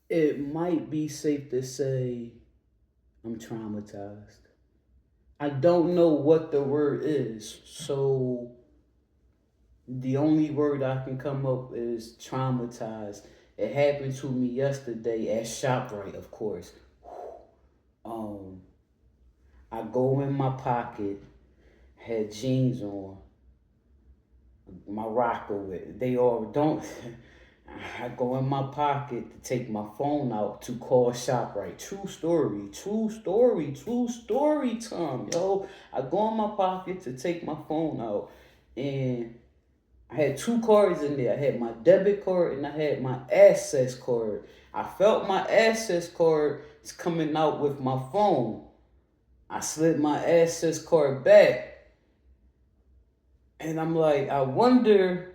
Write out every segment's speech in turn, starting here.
It might be safe to say I'm traumatized. I don't know what the word is, so the only word I can come up is traumatized. It happened to me yesterday at ShopRite, of course. Um, I go in my pocket, had jeans on, my rocker with. They all don't. I go in my pocket to take my phone out to call ShopRite. True story, true story, true story, Tom. Yo, I go in my pocket to take my phone out, and I had two cards in there. I had my debit card and I had my access card. I felt my access card is coming out with my phone. I slid my access card back, and I'm like, I wonder.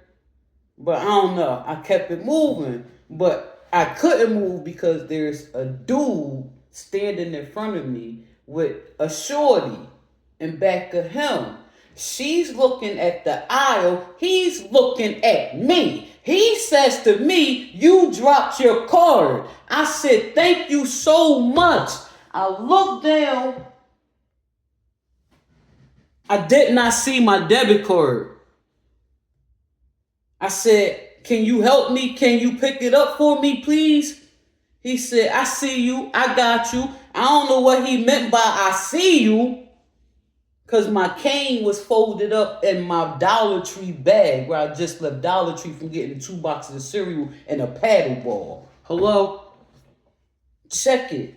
But I don't know. I kept it moving, but I couldn't move because there's a dude standing in front of me with a shorty in back of him. She's looking at the aisle. He's looking at me. He says to me, "You dropped your card." I said, "Thank you so much." I looked down. I did not see my debit card. I said, "Can you help me? Can you pick it up for me, please?" He said, "I see you. I got you." I don't know what he meant by "I see you," because my cane was folded up in my Dollar Tree bag where I just left Dollar Tree from getting 2 boxes of cereal and a paddle ball. Hello? Check it.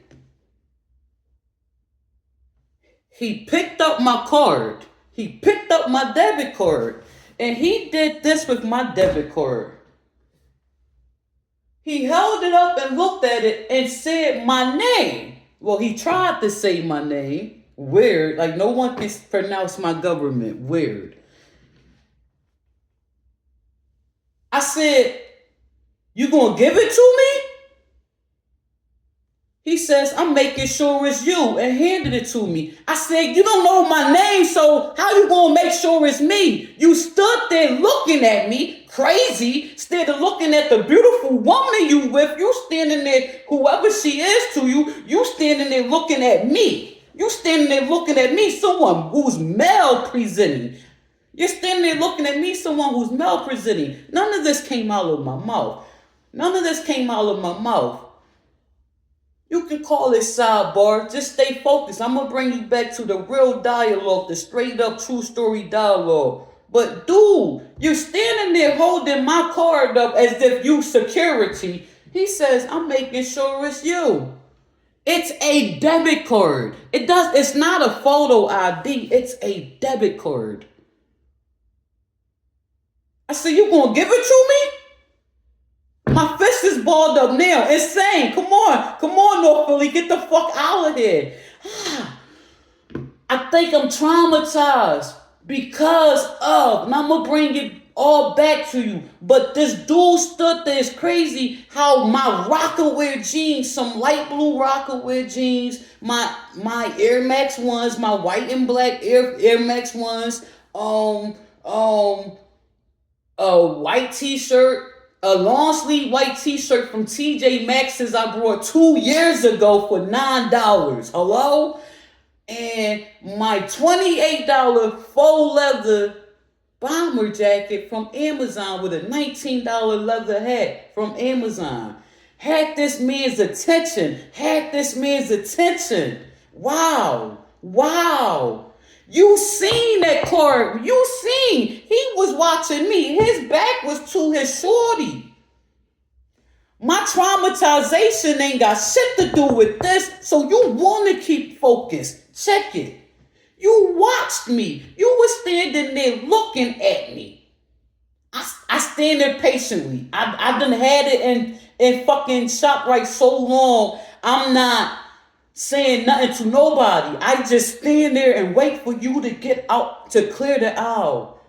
He picked up my card. He picked up my debit card. And he did this with my debit card. He held it up and looked at it and said my name. Well, he tried to say my name. Weird. Like, no one can pronounce my government. Weird. I said, "You gonna give it to me?" He says, "I'm making sure it's you," and handed it to me. I said, "You don't know my name, so how you gonna make sure it's me?" You stood there looking at me crazy, instead of looking at the beautiful woman you with. You standing there, whoever she is to you, you standing there looking at me. You standing there looking at me, someone who's male presenting. You're standing there looking at me, someone who's male presenting. None of this came out of my mouth. None of this came out of my mouth. You can call it sidebar. Just stay focused. I'm gonna bring you back to the real dialogue, the straight up true story dialogue. But dude, you're standing there holding my card up as if you security. He says, "I'm making sure it's you." It's a debit card. It's not a photo ID, it's a debit card. I said, "You gonna give it to me?" My fist is balled up now. Insane. Come on. Come on, North Philly. Get the fuck out of here. I think I'm traumatized because of, and I'm gonna bring it all back to you. But this dude stood there. It's crazy how my Rockaware jeans, some light blue Rockaware jeans, my Air Max ones, my white and black Air Max ones, um, um, a white t-shirt, a long sleeve white t-shirt from TJ Maxx's I brought 2 years ago for $9. Hello? And my $28 faux leather bomber jacket from Amazon with a $19 leather hat from Amazon. Had this man's attention. Had this man's attention. Wow. Wow. You seen that card. You seen. He was watching me. His back was to his shorty. My traumatization ain't got shit to do with this, so you want to keep focused. Check it. You watched me. You were standing there looking at me. I stand there patiently. I done had it in fucking ShopRite so long. I'm not saying nothing to nobody. I just stand there and wait for you to get out to clear the aisle.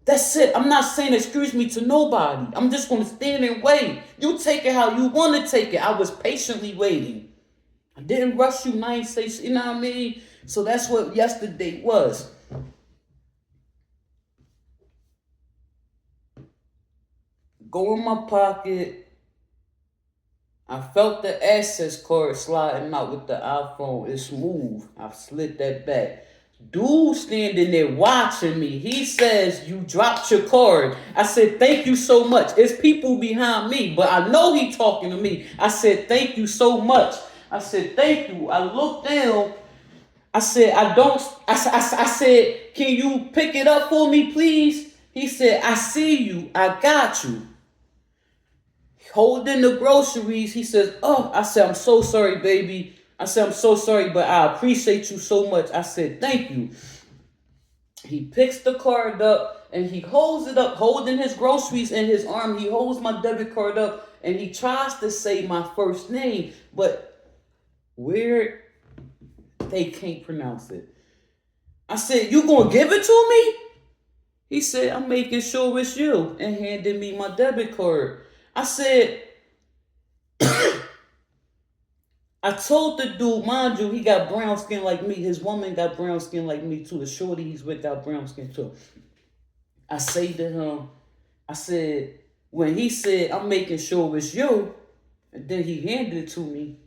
That's it. I'm not saying excuse me to nobody. I'm just gonna stand and wait. You take it how you want to take it. I was patiently waiting. I didn't rush you. I ain't say, you know what I mean? So that's what yesterday was. Go in my pocket. I felt the access card sliding out with the iPhone. It's smooth. I slid that back. Dude standing there watching me. He says, "You dropped your card." I said, "Thank you so much." It's people behind me, but I know he talking to me. I said, "Thank you so much." I said, "Thank you." I looked down. I said, "I don't." I said, "Can you pick it up for me, please?" He said, "I see you. I got you." Holding the groceries, he says, "Oh," I said, "I'm so sorry, baby." I said, "I'm so sorry, but I appreciate you so much." I said, "Thank you." He picks the card up and he holds it up, holding his groceries in his arm. He holds my debit card up and he tries to say my first name, but where they can't pronounce it. I said, "You gonna give it to me?" He said, "I'm making sure it's you," and handed me my debit card. I said, I told the dude, mind you, he got brown skin like me. His woman got brown skin like me too. The shorty he's with got brown skin too. I say to him, I said, when he said, "I'm making sure it's you," and then he handed it to me,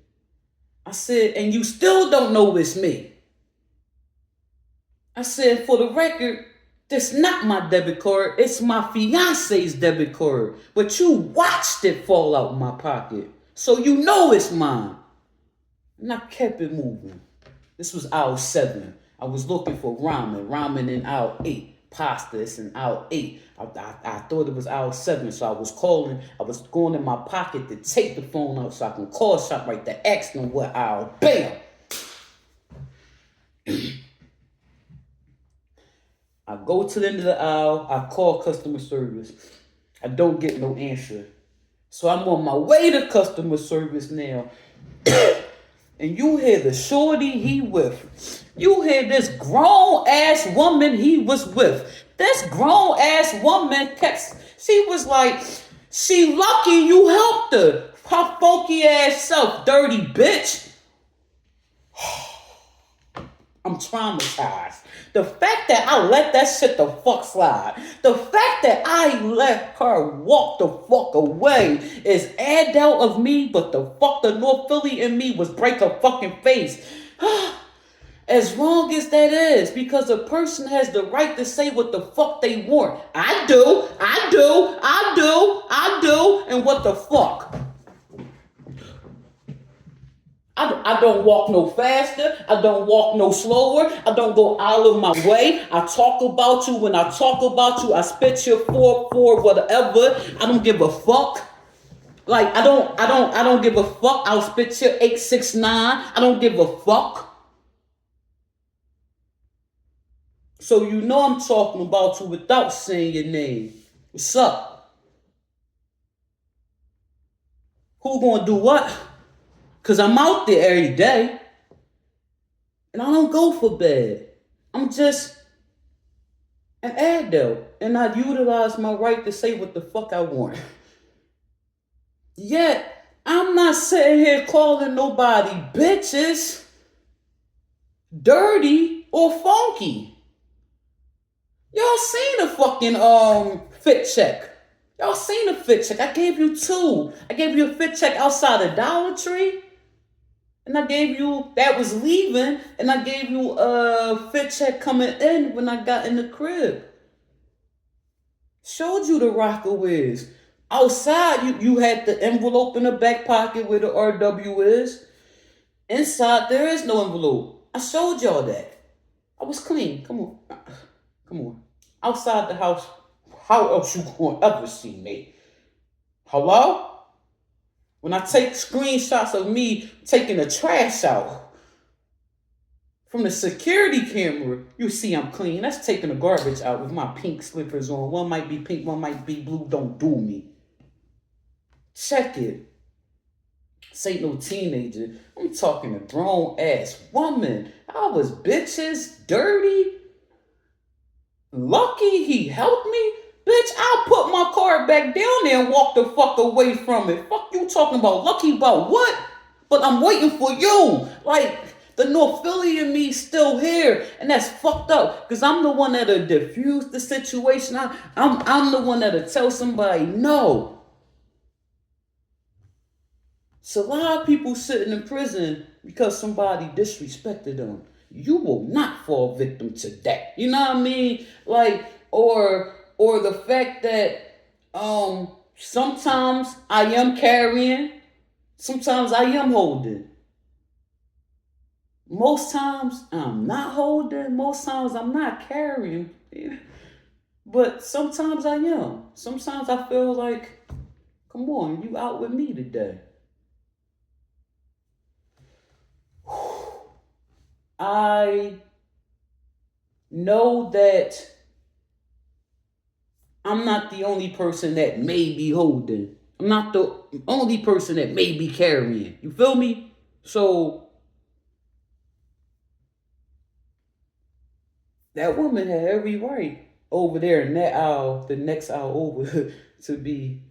I said, "And you still don't know it's me." I said, "For the record, that's not my debit card. It's my fiance's debit card. But you watched it fall out my pocket. So you know it's mine." And I kept it moving. This was aisle 7. I was looking for ramen. Ramen in aisle 8. Pasta, it's in aisle 8. I thought it was aisle 7, so I was calling. I was going in my pocket to take the phone out so I can call ShopRite to ask them what aisle. Bam! I go to the end of the aisle. I call customer service. I don't get no answer. So I'm on my way to customer service now. And you hear the shorty he with. You hear this grown ass woman he was with. This grown ass woman she was like, she lucky you helped her. Her funky ass self, dirty bitch. I'm traumatized. The fact that I let that shit the fuck slide, the fact that I let her walk the fuck away is add out of me, but the fuck the North Philly in me was break her fucking face. As wrong as that is, because a person has the right to say what the fuck they want. I do, and what the fuck? I don't walk no faster. I don't walk no slower. I don't go out of my way. I talk about you. When I talk about you, I spit your 4-4 whatever. I don't give a fuck. Like I don't give a fuck. I'll spit your 869. I don't give a fuck. So you know I'm talking about you without saying your name. What's up? Who gonna do what? Because I'm out there every day. And I don't go for bed. I'm just an adult. And I utilize my right to say what the fuck I want. Yet, I'm not sitting here calling nobody bitches, dirty, or funky. Y'all seen the fucking fit check. Y'all seen the fit check. I gave you 2. I gave you a fit check outside of Dollar Tree. And I gave you, that was leaving, and I gave you a fit check coming in when I got in the crib. Showed you the Rockaway. Outside, you had the envelope in the back pocket where the RW is. Inside, there is no envelope. I showed y'all that. I was clean. Come on. Outside the house, how else you gonna ever see me? Hello? When I take screenshots of me taking the trash out from the security camera, you see I'm clean. That's taking the garbage out with my pink slippers on. One might be pink, one might be blue. Don't do me. Check it. This ain't no teenager. I'm talking a grown ass woman. I was bitches, dirty. Lucky he helped me. Bitch, I'll put my car back down there and walk the fuck away from it. Fuck you talking about lucky about what? But I'm waiting for you. Like, the North Philly in me still here. And that's fucked up. Because I'm the one that'll diffuse the situation. I'm the one that'll tell somebody no. So a lot of people sitting in prison because somebody disrespected them. You will not fall victim to that. You know what I mean? Like, or the fact that sometimes I am carrying, sometimes I am holding. Most times I'm not holding, most times I'm not carrying. But sometimes I am. Sometimes I feel like, come on, you out with me today. I know that I'm not the only person that may be holding. I'm not the only person that may be carrying. You feel me? So that woman had every right over there in that aisle, the next aisle over, to be,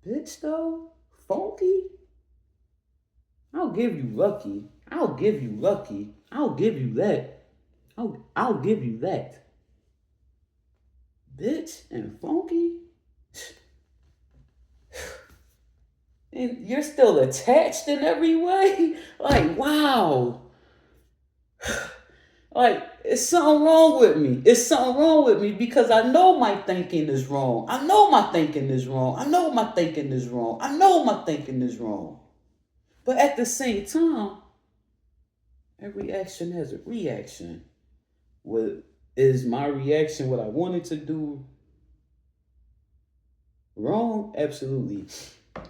bitch though, funky. I'll give you lucky. I'll give you lucky. I'll give you that. I'll give you that. Bitch and funky. And you're still attached in every way? Like, wow. Like, it's something wrong with me. It's something wrong with me because I know my thinking is wrong. I know my thinking is wrong. I know my thinking is wrong. I know my thinking is wrong. But at the same time, every action has a reaction. What is my reaction what I wanted to do wrong? Absolutely.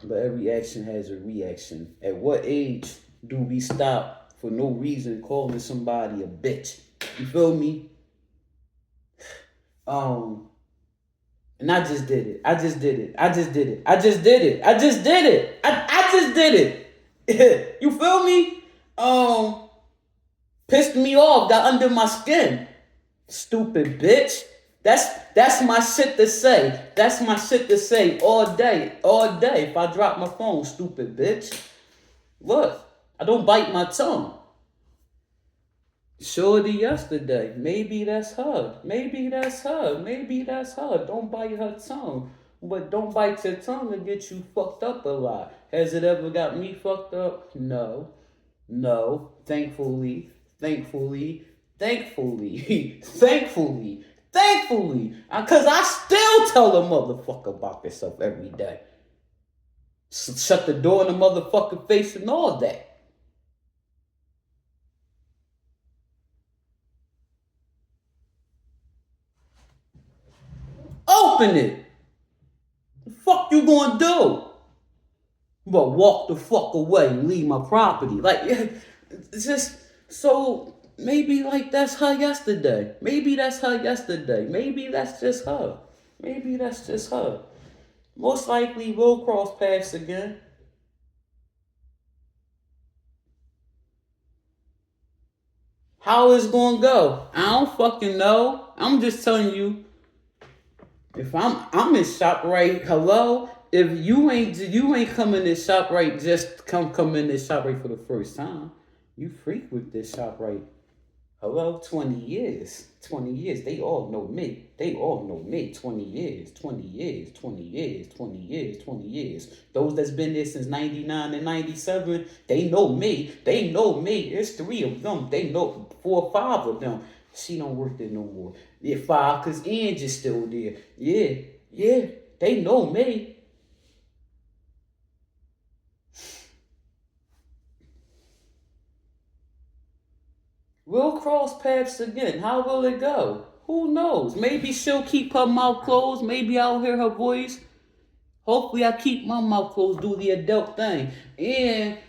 But every action has a reaction. At what age do we stop for no reason calling somebody a bitch? You feel me? And I just did it. I just did it. I just did it. I just did it. I just did it. I just did it. You feel me? Pissed me off, got under my skin. Stupid bitch. That's my shit to say. That's my shit to say all day. All day. If I drop my phone, stupid bitch. Look, I don't bite my tongue. Shorty yesterday. Maybe that's her. Maybe that's her. Maybe that's her. Don't bite her tongue. But don't bite your tongue to get you fucked up a lot. Has it ever got me fucked up? No. No. Thankfully. Thankfully. Thankfully. Thankfully. Thankfully. Because I still tell a motherfucker about myself every day. Shut the door in the motherfucking face and all that. Open it. The fuck you gonna do? But walk the fuck away and leave my property. Like, it's just so maybe like that's her yesterday. Maybe that's her yesterday. Maybe that's just her. Maybe that's just her. Most likely we'll cross paths again. How it's gonna go? I don't fucking know. I'm just telling you. If I'm in ShopRite, hello. If you ain't coming in ShopRite, just come in this ShopRite for the first time. You frequent this ShopRite. Hello, 20 years. 20 years. They all know me. They all know me. 20 years. 20 years. 20 years. 20 years. 20 years. Those that's been there since 99 and 97, they know me. They know me. It's three of them. They know four or five of them. She don't work there no more. Yeah, five, because Angie's still there. Yeah, yeah. They know me. We'll cross paths again. How will it go? Who knows? Maybe she'll keep her mouth closed. Maybe I'll hear her voice. Hopefully, I keep my mouth closed, do the adult thing. And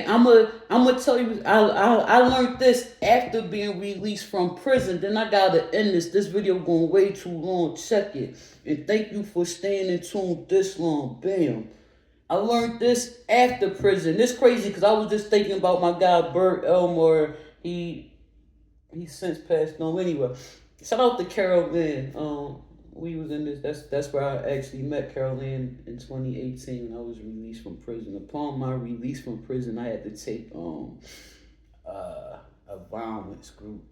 I'm gonna tell you, I learned this after being released from prison. Then I gotta end this. This video going way too long. Check it. And thank you for staying in tune this long. Bam. I learned this after prison. This crazy because I was just thinking about my guy Bert Elmore. He since passed on. Anyway, shout out to Carol Lynn. We was in this. That's where I actually met Carol Lynn in 2018 when I was released from prison. Upon my release from prison, I had to take a violence group,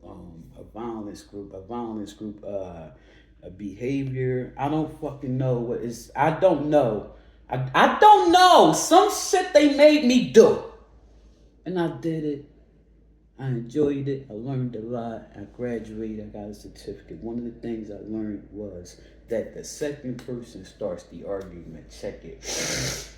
a behavior. I don't fucking know what is. I don't know. I don't know. Some shit they made me do. And I did it. I enjoyed it. I learned a lot. I graduated. I got a certificate. One of the things I learned was that the second person starts the argument. Check it.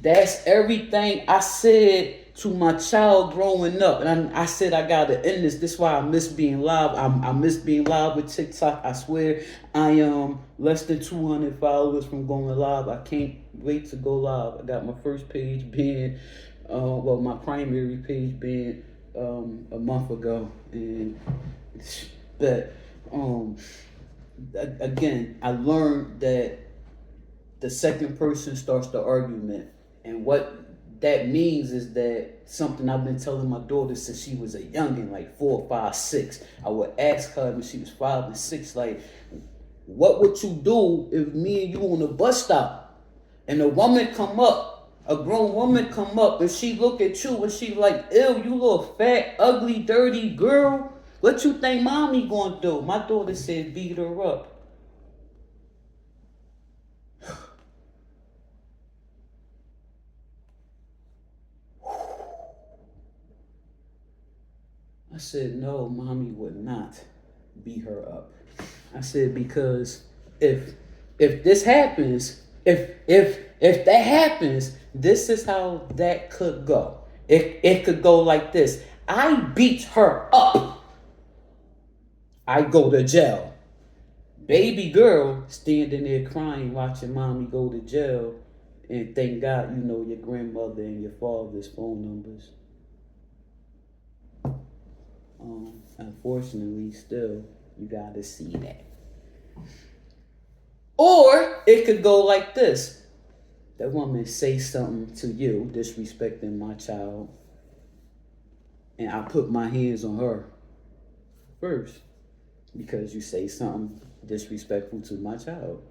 That's everything I said to my child growing up. And I said I gotta end this. This is why I miss being live. I miss being live with TikTok. I swear I am less than 200 followers from going live. I can't wait to go live. I got my first page being, my primary page being a month ago. And but again, I learned that the second person starts the argument. And what that means is that something I've been telling my daughter since she was a youngin', like 4, 5, 6. I would ask her when she was 5 and 6, like, what would you do if me and you on a bus stop and a grown woman come up and she look at you and she like, ew, you little fat, ugly, dirty girl. What you think mommy gonna do? My daughter said beat her up. I said, no, mommy would not beat her up. I said, because if this happens, if that happens, this is how that could go. It could go like this. I beat her up. I go to jail. Baby girl standing there crying, watching mommy go to jail. And thank God you know your grandmother and your father's phone numbers. Unfortunately, still, you gotta see that. Or it could go like this. That woman say something to you, disrespecting my child, and I put my hands on her first because you say something disrespectful to my child.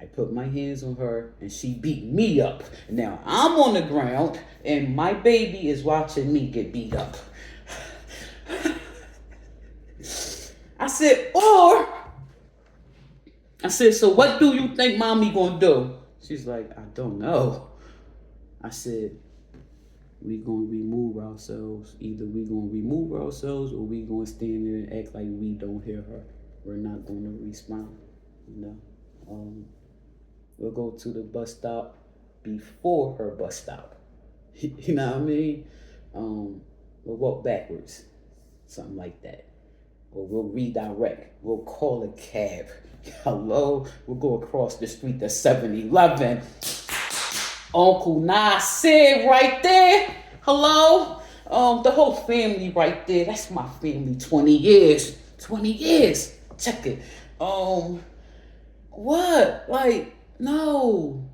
I put my hands on her and she beat me up. Now I'm on the ground and my baby is watching me get beat up. I said, so what do you think mommy gonna do? She's like, I don't know. I said, we gonna remove ourselves. Either we gonna remove ourselves or we gonna stand there and act like we don't hear her. We're not gonna respond, We'll go to the bus stop before her bus stop. You know what I mean? We'll walk backwards, something like that. Or we'll redirect. We'll call a cab. Hello? We'll go across the street to 7-Eleven. Uncle Nasir right there. Hello? The whole family right there. That's my family. 20 years. 20 years. Check it. What? Like, no.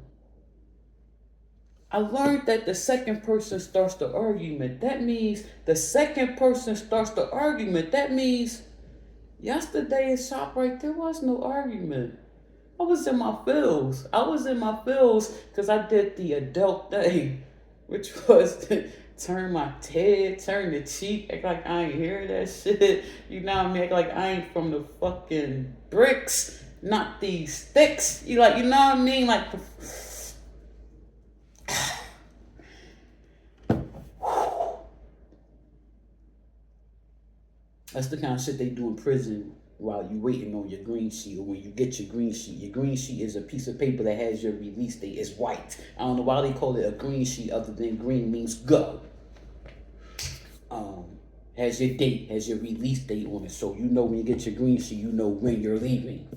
I learned that the second person starts the argument. That means the second person starts the argument. That means yesterday in ShopRite, there was no argument. I was in my feels. Because I did the adult thing, which was to turn my head, turn the cheek, act like I ain't hear that shit. You know what I mean? Act like I ain't from the fucking bricks, not these sticks. You know what I mean? Like, that's the kind of shit they do in prison while you waiting on your green sheet, or when you get your green sheet. Your green sheet is a piece of paper that has your release date. It's white. I don't know why they call it a green sheet other than green means go. Has your date, has your release date on it. So you know when you get your green sheet, you know when you're leaving.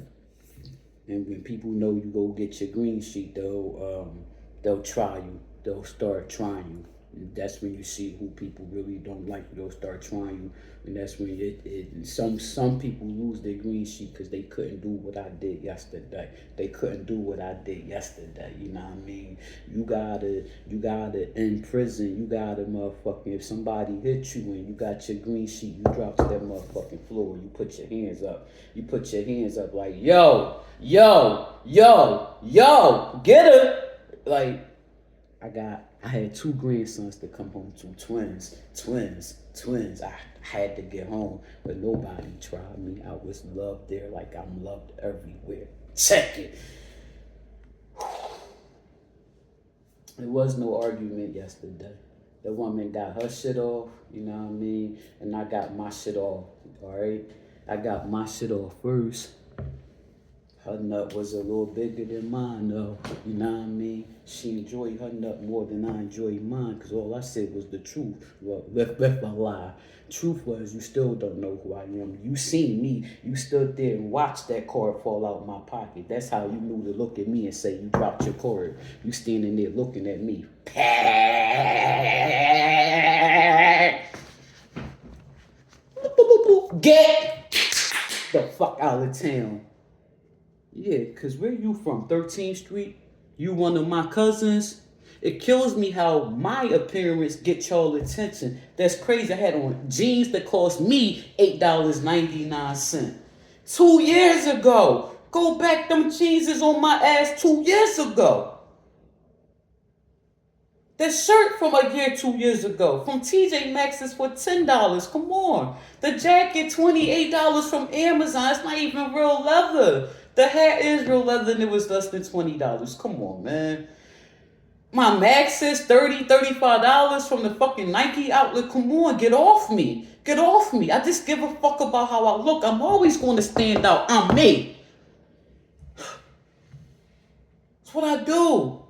And when people know you go get your green sheet, they'll try you. They'll start trying you. And that's when you see who people really don't like you. They'll start trying you, and that's when some people lose their green sheet because they couldn't do what I did yesterday. They couldn't do what I did yesterday. You know what I mean? You gotta in prison. You gotta motherfucking, if somebody hit you and you got your green sheet, you drop to that motherfucking floor. You put your hands up. You put your hands up like yo, get her. Like I had 2 grandsons to come home to, twins. I had to get home, but nobody tried me. I was loved there like I'm loved everywhere. Check it. It was no argument yesterday. The woman got her shit off, you know what I mean? And I got my shit off, all right? I got my shit off first. Her nut was a little bigger than mine, though. You know what I mean? She enjoyed her nut more than I enjoyed mine, because all I said was the truth. Well, left my lie. Truth was, you still don't know who I am. You seen me. You stood there and watched that card fall out my pocket. That's how you knew to look at me and say you dropped your card. You standing there looking at me. Get the fuck out of town. Yeah, because where you from? 13th Street? You one of my cousins? It kills me how my appearance get y'all attention. That's crazy. I had on jeans that cost me $8.99. 2 years ago. Go back, them jeans is on my ass 2 years ago. The shirt from a year, 2 years ago, from TJ Maxx is for $10. Come on. The jacket, $28 from Amazon. It's not even real leather. The hat is real leather and it was less than $20. Come on, man. My Max is $30, $35 from the fucking Nike outlet. Come on, get off me. Get off me. I just give a fuck about how I look. I'm always going to stand out. I'm me. That's what I do.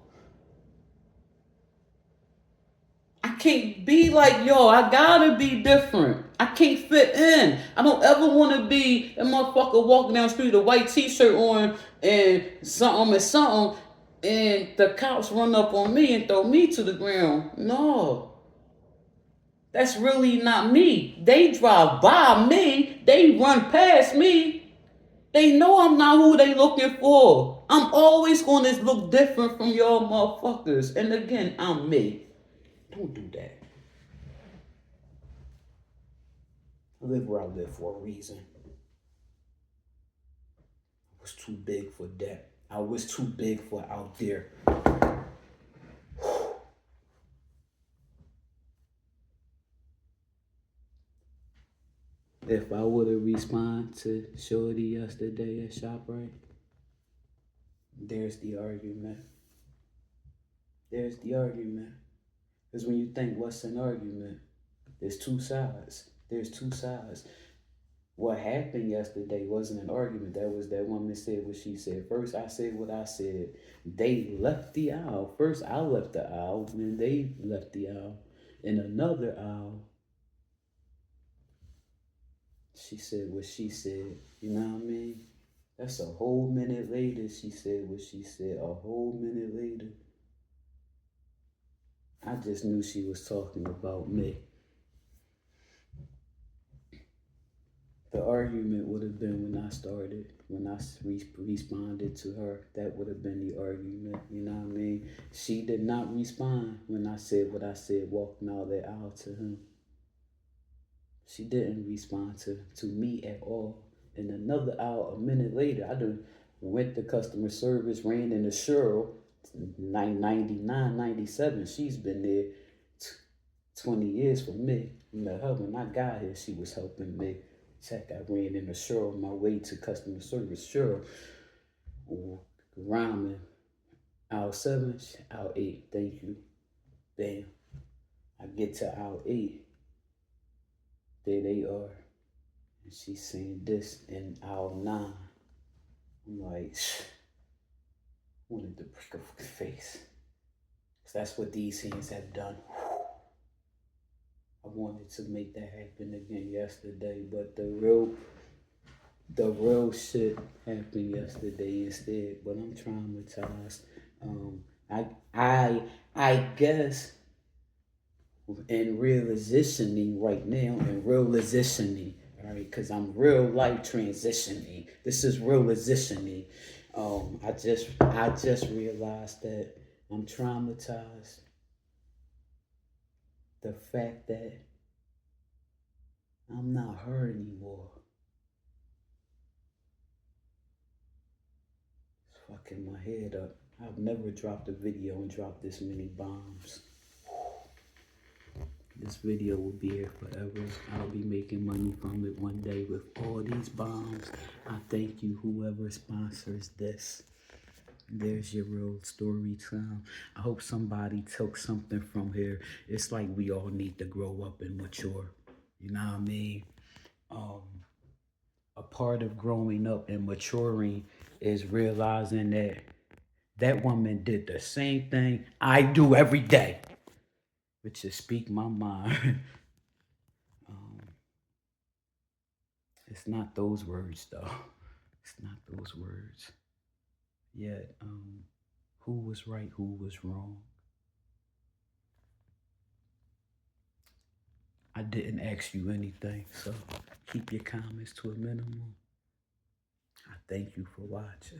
I can't be like, yo, I gotta be different. I can't fit in. I don't ever want to be a motherfucker walking down the street with a white t-shirt on and something, and the cops run up on me and throw me to the ground. No. That's really not me. They drive by me. They run past me. They know I'm not who they looking for. I'm always going to look different from y'all motherfuckers. And again, I'm me. Don't do that. I live where I live for a reason. I was too big for that. I was too big for out there. If I would have responded to Shorty yesterday at ShopRite, there's the argument. There's the argument. Because when you think, what's an argument? There's two sides. There's two sides. What happened yesterday wasn't an argument. That was that woman said what she said. First, I said what I said. They left the aisle. First, I left the aisle, and then they left the aisle. In another aisle, she said what she said. You know what I mean? That's a whole minute later, she said what she said. A whole minute later. I just knew she was talking about me. The argument would have been when I started, when I responded to her. That would have been the argument, you know what I mean? She did not respond when I said what I said, walking out that aisle to him. She didn't respond to me at all. In another hour, a minute later, I done went to customer service, ran into Cheryl, 99, 97. She's been there 20 years for me. You know, her when I got here, she was helping me. Check, I ran into Cheryl on my way to customer service. Cheryl, rhyming, aisle 7, aisle 8, thank you. Bam. I get to aisle 8. There they are. And she's saying this in aisle 9. I'm like, I wanted to break her fucking face. Because that's what these hands have done. I wanted to make that happen again yesterday, but the real shit happened yesterday instead. But I'm traumatized. I guess in realizationing right now, all right, because I'm real life transitioning. This is realizationing. I just realized that I'm traumatized. The fact that I'm not her anymore. It's fucking my head up. I've never dropped a video and dropped this many bombs. This video will be here forever. I'll be making money from it one day with all these bombs. I thank you, whoever sponsors this. There's your real story time. I hope somebody took something from here. It's like we all need to grow up and mature. You know what I mean? Um, a part of growing up and maturing is realizing that that woman did the same thing I do every day, which is speak my mind. um, it's not those words though. It's not those words. Yet, who was right? Who was wrong? I didn't ask you anything, so keep your comments to a minimum. I thank you for watching.